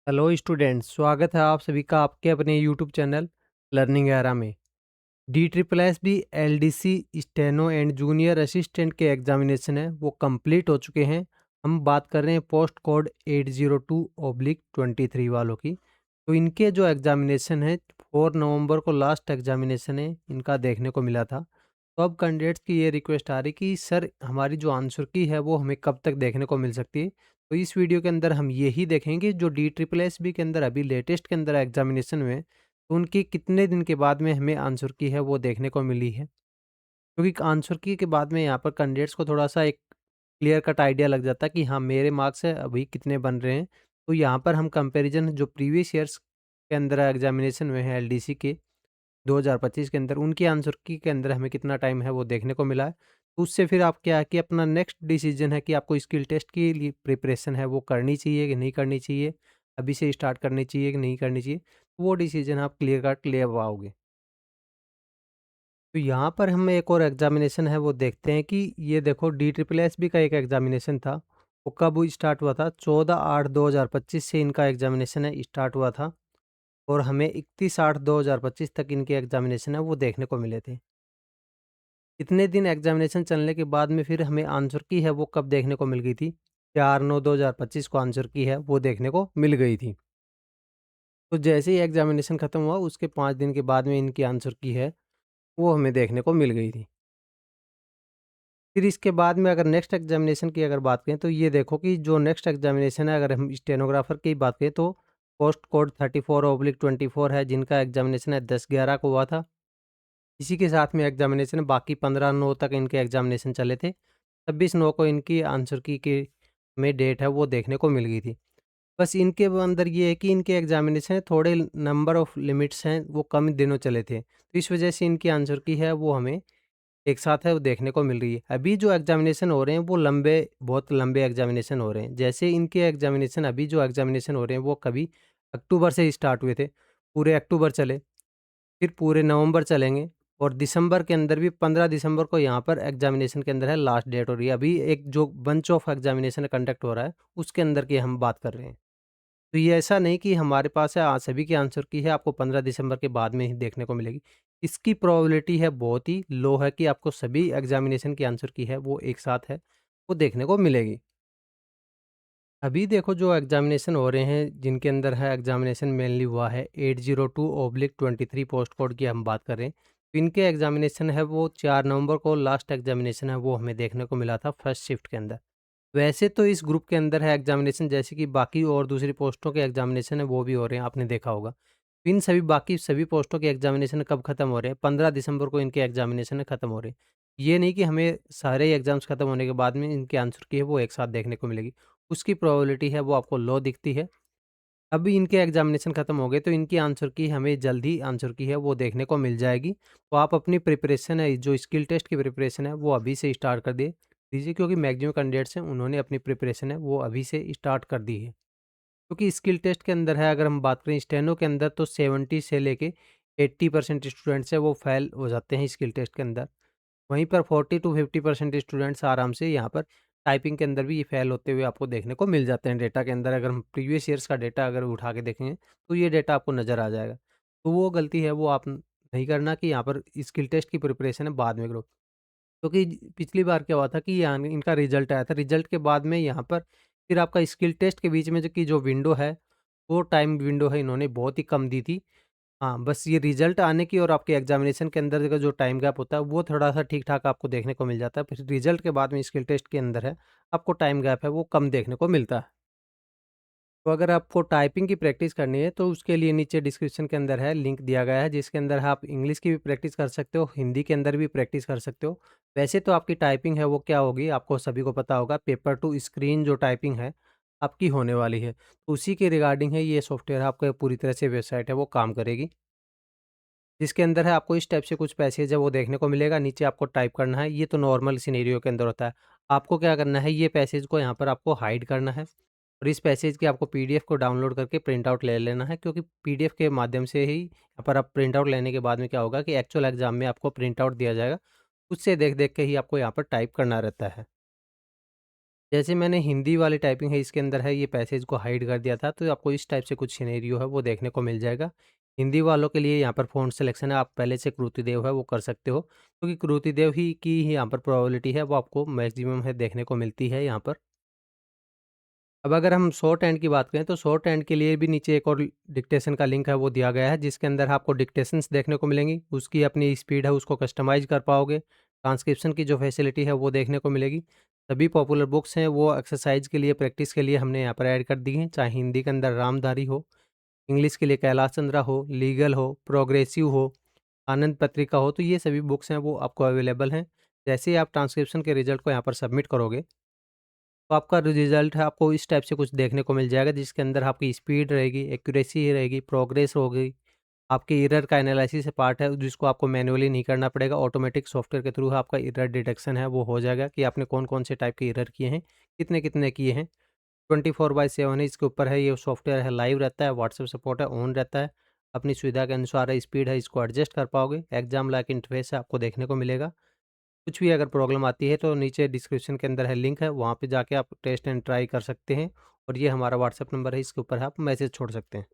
Hello students, स्वागत है आप सभी का आपके अपने यूट्यूब चैनल लर्निंग एरा में। D triple S B L D C steno and junior assistant के एग्जामिनेशन है वो कंप्लीट हो चुके हैं। हम बात कर रहे हैं पोस्ट कोड 802/23 वालों की। तो इनके जो एग्जामिनेशन है 4 नवंबर को लास्ट एग्जामिनेशन है इनका देखने को मिला था। तो अब कैंडिडेट्स की ये रिक्वेस्ट आ रही कि सर हमारी जो आंसर की है वो हमें कब तक देखने को मिल सकती है। तो इस वीडियो के अंदर हम यही देखेंगे जो डी ट्रिपल एस बी के अंदर अभी लेटेस्ट के अंदर एग्जामिनेशन में तो उनकी कितने दिन के बाद में हमें आंसर की है वो देखने को मिली है। क्योंकि आंसर की के बाद में यहाँ पर कैंडिडेट्स को थोड़ा सा एक क्लियर कट आइडिया लग जाता है कि हाँ मेरे मार्क्स है अभी कितने बन रहे हैं। तो यहाँ पर हम कंपैरिजन जो प्रीवियस ईयर्स के अंदर एग्जामिनेशन में है एलडीसी के 2025 के अंदर उनकी आंसर की के अंदर हमें कितना टाइम है वो देखने को मिला है। तो उससे फिर आप क्या है कि अपना नेक्स्ट डिसीजन है कि आपको स्किल टेस्ट के लिए प्रिपरेशन है वो करनी चाहिए कि नहीं करनी चाहिए, अभी से स्टार्ट करनी चाहिए कि नहीं करनी चाहिए, तो वो डिसीजन आप क्लियर कट ले पाओगे। तो यहाँ पर हम एक और एग्जामिनेशन है वो देखते हैं कि ये देखो डी ट्रिपल एस बी का एक एग्जामिनेशन था। वो कब स्टार्ट हुआ था? 14/8/2025 से इनका एग्जामिनेशन है स्टार्ट हुआ था और हमें 31/8/2025 तक इनके एग्जामिनेशन है वो देखने को मिले थे। इतने दिन एग्जामिनेशन चलने के बाद में फिर हमें आंसर की है वो कब देखने को मिल गई थी? 4/9/2025 को आंसर की है वो देखने को मिल गई थी। तो जैसे ही एग्जामिनेशन खत्म हुआ उसके 5 दिन के बाद में इनकी आंसर की है वो हमें देखने को मिल गई थी। फिर इसके बाद में अगर नेक्स्ट एग्जामिनेशन की अगर बात करें तो ये देखो कि जो नेक्स्ट एग्जामिनेशन है अगर हम स्टेनोग्राफर की बात करें तो पोस्ट कोड 34/24 है जिनका एग्जामिनेशन है 10/11 को हुआ था। इसी के साथ में एग्जामिनेशन बाकी 15/9 तक इनके एग्जामिनेशन चले थे। 26/9 को इनकी आंसर की के में डेट है वो देखने को मिल गई थी। बस इनके अंदर ये है कि इनके एग्जामिनेशन थोड़े नंबर ऑफ लिमिट्स हैं वो कम दिनों चले थे। तो इस वजह से इनकी आंसर की है वो हमें एक साथ है वो देखने को मिल रही है। अभी जो एग्जामिनेशन हो रहे हैं वो बहुत लंबे एग्जामिनेशन हो रहे हैं। जैसे इनके एग्जामिनेशन अभी जो एग्जामिनेशन हो रहे हैं वो कभी अक्टूबर से ही स्टार्ट हुए थे। पूरे अक्टूबर चले, फिर पूरे नवंबर चलेंगे और दिसंबर के अंदर भी 15 दिसंबर को यहाँ पर एग्जामिनेशन के अंदर है लास्ट डेट हो रही है। अभी एक जो बंच ऑफ एग्जामिनेशन कंडक्ट हो रहा है उसके अंदर की हम बात कर रहे हैं। तो ये ऐसा नहीं कि हमारे पास है सभी की आंसर की है आपको 15 दिसंबर के बाद में ही देखने को मिलेगी। इसकी प्रोबेबिलिटी है बहुत ही लो है कि आपको सभी एग्जामिनेशन की आंसर की है वो एक साथ है वो देखने को मिलेगी। अभी देखो जो एग्जामिनेशन हो रहे हैं जिनके अंदर है एग्जामिनेशन मेनली हुआ है 802/23 पोस्ट कोड की हम बात कर रहे हैं। तो इनके एग्जामिनेशन है वो 4 नवंबर को लास्ट एग्जामिनेशन है वो हमें देखने को मिला था फर्स्ट शिफ्ट के अंदर। वैसे तो इस ग्रुप के अंदर है एग्जामिनेशन जैसे कि बाकी और दूसरी पोस्टों के एग्जामिनेशन है वो भी हो रहे हैं, आपने देखा होगा। इन सभी बाकी सभी पोस्टों के एग्जामिनेशन कब खत्म हो रहे हैं? 15 दिसंबर को इनके एग्जामिनेशन खत्म हो रहे हैं। ये नहीं कि हमें सारे एग्जाम्स खत्म होने के बाद में इनके आंसर की है वो एक साथ देखने को मिलेगी। उसकी प्रोबेबिलिटी है वो आपको लो दिखती है। अभी इनके एग्जामिनेशन खत्म हो गए तो इनकी आंसर की हमें जल्द ही आंसर की है वो देखने को मिल जाएगी। तो आप अपनी प्रिपरेशन है जो स्किल टेस्ट की प्रिपरेशन है वो अभी से स्टार्ट कर दे दीजिए, क्योंकि मैक्सिमम कैंडिडेट्स हैं उन्होंने अपनी प्रिपरेशन है वो अभी से स्टार्ट कर दी है। क्योंकि स्किल टेस्ट के अंदर है अगर हम बात करें स्टेनो के अंदर तो 70 से लेके 80% स्टूडेंट्स है वो फेल हो जाते हैं स्किल टेस्ट के अंदर। वहीं पर 40 to 50% स्टूडेंट्स आराम से यहाँ पर टाइपिंग के अंदर भी ये फेल होते हुए आपको देखने को मिल जाते हैं डेटा के अंदर। अगर हम प्रीवियस ईयर्स का डेटा अगर उठा के देखेंगे तो ये डेटा आपको नज़र आ जाएगा। तो वो गलती है वो आप नहीं करना कि यहाँ पर स्किल टेस्ट की प्रिपरेशन है बाद में करो। क्योंकि पिछली बार क्या हुआ था कि यहाँ इनका रिजल्ट आया था, रिजल्ट के बाद में यहाँ पर फिर आपका स्किल टेस्ट के बीच में जो विंडो है, वो टाइम विंडो है इन्होंने बहुत ही कम दी थी। हाँ, बस ये रिजल्ट आने की और आपके एग्ज़ामिनेशन के अंदर का जो टाइम गैप होता है, वो थोड़ा-सा ठीक-ठाक आपको देखने को मिल जाता है। फिर रिजल्ट के बाद में स्किल टेस्ट के अंदर है, आपको टाइम गैप है वो कम देखने को मिलता है। तो अगर आपको टाइपिंग की प्रैक्टिस करनी है तो उसके लिए नीचे डिस्क्रिप्शन के अंदर है लिंक दिया गया है जिसके अंदर आप इंग्लिश की भी प्रैक्टिस कर सकते हो, हिंदी के अंदर भी प्रैक्टिस कर सकते हो। वैसे तो आपकी टाइपिंग है वो क्या होगी आपको सभी को पता होगा, पेपर टू स्क्रीन जो टाइपिंग है आपकी होने वाली है। तो उसी के रिगार्डिंग है ये सॉफ्टवेयर आपको पूरी तरह से वेबसाइट है वो काम करेगी। जिसके अंदर है आपको इस टाइप से कुछ पैसेज है वो देखने को मिलेगा, नीचे आपको टाइप करना है, ये तो नॉर्मल सिनेरियो के अंदर होता है। आपको क्या करना है ये पैसेज को यहाँ पर आपको हाइड करना है और इस पैसेज की आपको पीडीएफ को डाउनलोड करके प्रिंट आउट ले लेना है, क्योंकि पीडीएफ के माध्यम से ही यहाँ पर आप प्रिंट आउट लेने के बाद में क्या होगा कि एक्चुअल एग्जाम में आपको प्रिंट आउट दिया जाएगा, उससे देख-देख के ही आपको यहाँ पर टाइप करना रहता है। जैसे मैंने हिंदी वाली टाइपिंग है इसके अंदर है ये पैसेज को हाइड कर दिया था, तो आपको इस टाइप से कुछ सिनेरियो है वो देखने को मिल जाएगा। हिंदी वालों के लिए यहाँ पर फ़ॉन्ट सिलेक्शन है, आप पहले से कृतिदेव है वो कर सकते हो, क्योंकि कृतिदेव ही की ही यहाँ पर प्रोबेबिलिटी है वो आपको मैक्सिमम है देखने को मिलती है यहाँ पर। अब अगर हम शॉर्ट हैंड की बात करें तो शॉर्ट हैंड के लिए भी नीचे एक और डिक्टेशन का लिंक है वो दिया गया है, जिसके अंदर आपको डिक्टेशंस देखने को मिलेंगी। उसकी अपनी स्पीड है उसको कस्टमाइज़ कर पाओगे। ट्रांसक्रिप्शन की जो फैसिलिटी है वो देखने को मिलेगी। सभी पॉपुलर बुक्स हैं वो एक्सरसाइज के लिए, प्रैक्टिस के लिए हमने यहाँ पर ऐड कर दी हैं। चाहे हिंदी के अंदर रामधारी हो, इंग्लिश के लिए कैलाश चंद्रा हो, लीगल हो, प्रोग्रेसिव हो, आनंद पत्रिका हो, तो ये सभी बुक्स हैं वो आपको अवेलेबल हैं। जैसे ही आप ट्रांसक्रिप्शन के रिज़ल्ट को यहाँ पर सबमिट करोगे, तो आपका रिज़ल्ट है आपको इस टाइप से कुछ देखने को मिल जाएगा, जिसके अंदर आपकी स्पीड रहेगी, एक्यूरेसी रहेगी, प्रोग्रेस होगी, आपके एरर का एनालिसिस पार्ट है जिसको आपको मैन्युअली नहीं करना पड़ेगा, ऑटोमेटिक सॉफ्टवेयर के थ्रू आपका एरर डिटेक्शन है वो हो जाएगा कि आपने कौन-कौन से टाइप के एरर किए हैं, कितने-कितने किए हैं। 24/7 है इसके ऊपर है, ये सॉफ्टवेयर है लाइव रहता है, व्हाट्सएप सपोर्ट है ऑन रहता है। अपनी सुविधा के अनुसार है, स्पीड है इसको एडजस्ट कर पाओगे। एग्ज़ाम लाइक इंटरफेस है आपको देखने को मिलेगा। कुछ भी अगर प्रॉब्लम आती है तो नीचे डिस्क्रिप्शन के अंदर है लिंक है, वहाँ पे जाके आप टेस्ट एंड ट्राई कर सकते हैं, और ये हमारा व्हाट्सएप नंबर है, इसके ऊपर आप मैसेज छोड़ सकते हैं।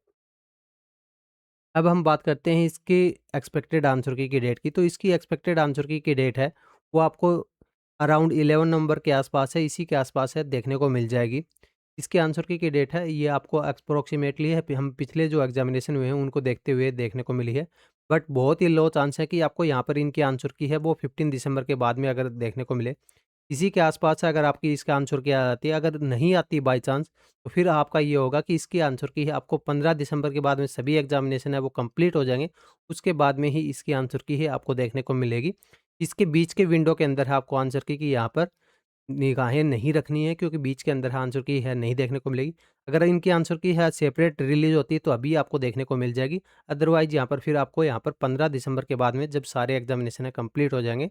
अब हम बात करते हैं इसकी एक्सपेक्टेड आंसर की डेट की। तो इसकी एक्सपेक्टेड आंसर की डेट है, वो आपको अराउंड 11 नवंबर के आसपास है, इसी के आसपास है देखने को मिल जाएगी। इसकी आंसर की डेट है, ये आपको अप्रॉक्सिमेटली है, हम पिछले जो एग्जामिनेशन हुए हैं उनको देखते हुए देखने को मिली है। बट बहुत ही लो चांस है कि आपको यहाँ पर इनकी आंसर की है वो 15 दिसंबर के बाद में अगर देखने को मिले। इसी के आसपास अगर आपकी इसका आंसर की आ जाती है, अगर नहीं आती बाय चांस, तो फिर आपका ये होगा कि इसकी आंसर की है आपको 15 दिसंबर के बाद में सभी एग्ज़ामिनेशन है वो कंप्लीट हो जाएँगे, उसके बाद में ही इसकी आंसर की है आपको देखने को मिलेगी। इसके बीच के विंडो के अंदर है आपको आंसर की कि यहाँ पर निगाहें नहीं रखनी है, क्योंकि बीच के अंदर आंसर की है नहीं देखने को मिलेगी। अगर इनकी आंसर की है सेपरेट रिलीज़ होती है तो अभी आपको देखने को मिल जाएगी। अदरवाइज़ यहाँ पर फिर आपको यहाँ पर 15 दिसंबर के बाद में जब सारे एग्ज़ामिनेशन है कंप्लीट हो जाएँगे,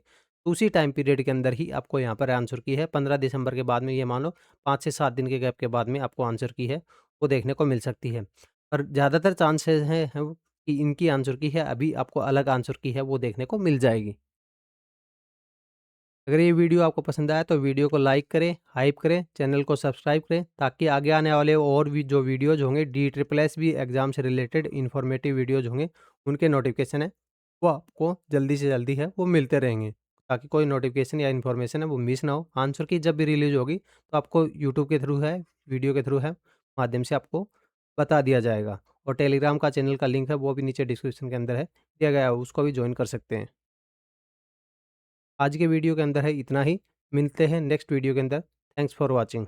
तो उसी टाइम पीरियड के अंदर ही आपको यहाँ पर आंसर की है 15 दिसंबर के बाद में, ये मान लो 5 से 7 दिन के गैप के बाद में आपको आंसर की है वो देखने को मिल सकती है। पर ज़्यादातर चांसेज़ हैं वो कि इनकी आंसर की है अभी आपको अलग आंसर की है वो देखने को मिल जाएगी। अगर ये वीडियो आपको पसंद आया तो वीडियो को लाइक करें, हाइप करें, चैनल को सब्सक्राइब करें, ताकि आगे आने वाले और भी जो वीडियोज़ होंगे डी ट्रिपल एस भी एग्ज़ाम से रिलेटेड इन्फॉर्मेटिव वीडियोज़ होंगे, उनके नोटिफ़िकेशन है वो आपको जल्दी से जल्दी है वो मिलते रहेंगे। ताकि कोई नोटिफ़िकेशन या इन्फॉर्मेशन है वो मिस ना हो। आंसर की जब भी रिलीज़ होगी तो आपको यूट्यूब के थ्रू है, वीडियो के थ्रू है, माध्यम से आपको बता दिया जाएगा। और टेलीग्राम का चैनल का लिंक है वो भी नीचे डिस्क्रिप्शन के अंदर है, दिया गया है, उसको भी जॉइन कर सकते हैं। आज के वीडियो के अंदर है इतना ही। मिलते हैं नेक्स्ट वीडियो के अंदर। Thanks for watching.